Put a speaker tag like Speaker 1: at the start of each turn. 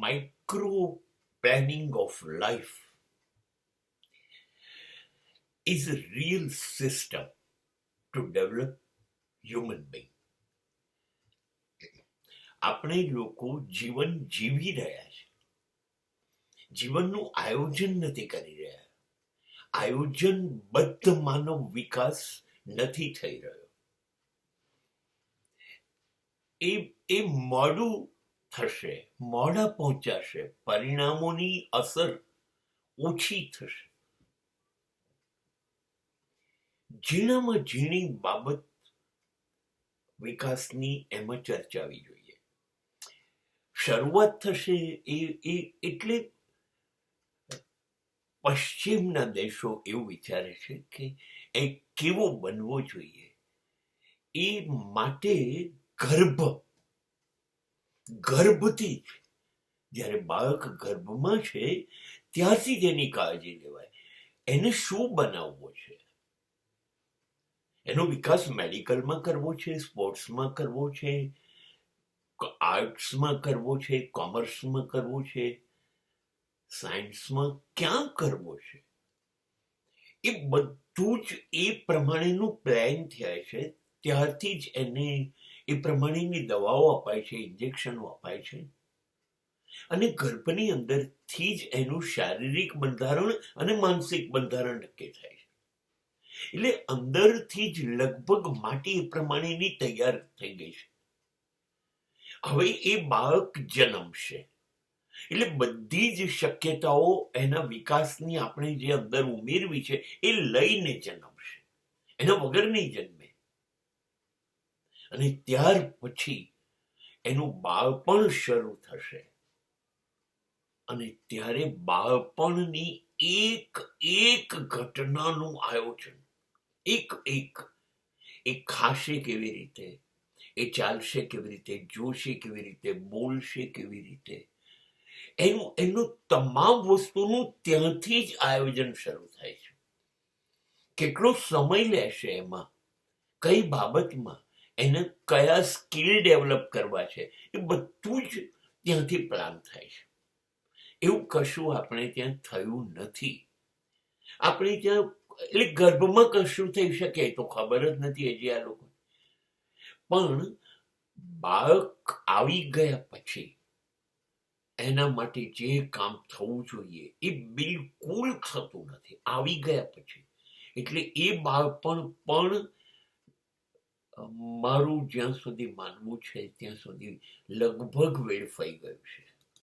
Speaker 1: micro planning of life is a real system to develop human being. આપણે લોકો જીવન જીવી રહ્યા છે, જીવનનું આયોજન નથી કરી રહ્યા. આયોજનબદ્ધ માનવ વિકાસ નથી થઈ રહ્યો. એ મોડું થશે, મોડા પહોંચાશે, પરિણામોની અસર ઓછી થશે. ઝીણામાં ઝીણી બાબત વિકાસની એમાં ચર્ચાવી જોઈએ. શરૂઆત થશે એટલે પશ્ચિમના દેશો એવું વિચારે છે કે એ કેવો બનવો જોઈએ, એ માટે ગર્ભથી જ્યારે બાળક ગર્ભમાં છે ત્યારથી જ એની કાળજી લેવાય. એને શું બનાવવો છે, એનો વિકાસ મેડિકલમાં કરવો છે, સ્પોર્ટ્સમાં કરવો છે, આર્ટ્સમાં કરવો છે, કોમર્સમાં કરવો છે, સાયન્સમાં ક્યાં કરવો છે, એ બધું જ એ પ્રમાણેનું પ્લાન થાય છે. ત્યારથી જ એને એ પ્રમાણેની દવાઓ અપાય છે, ઇન્જેક્શનો અપાય છે, અને ગર્ભની અંદરથી જ એનું શારીરિક બંધારણ અને માનસિક બંધારણ નક્કી થાય છે. એટલે અંદરથી જ લગભગ માટી એ પ્રમાણેની તૈયાર થઈ ગઈ છે. હવે એ બાળક જન્મશે એટલે બધી જ શક્યતાઓ એના વિકાસની આપણે જે અંદર ઉમેરવી છે એ લઈને જન્મશે, એના વગર નહીં જન્મે. અને ત્યાર પછી એનું બાળપણ શરૂ થશે, અને ત્યારે બાળપણની એક ઘટનાનું આયોજન, એ ખાશે કેવી રીતે, એ ચાલશે કેવી રીતે, જોશે કેવી રીતે, બોલશે કેવી રીતે, એનું તમામ વસ્તુનું ત્યાંથી જ આયોજન શરૂ થાય છે. કેટલો સમય લેશે એમાં, કઈ બાબતમાં એને કયા સ્કિલ ડેવલપ કરવા છે, એ બધું જ ત્યાંથી પ્લાન થાય છે. એવું કશું આપણે ત્યાં થયું નથી. આપણે ત્યાં એટલે ગર્ભમાં કશું થઈ શકે તો ખબર જ નથી હજી આ લોકો. પણ બાળક આવી ગયા પછી એના માટે જે કામ થવું જોઈએ એ બિલકુલ થતું નથી આવી ગયા પછી. એટલે એ બાળપણ પણ મારું જ્યાં સુધી માનવું છે ત્યાં સુધી લગભગ વેડફાઈ ગયું છે.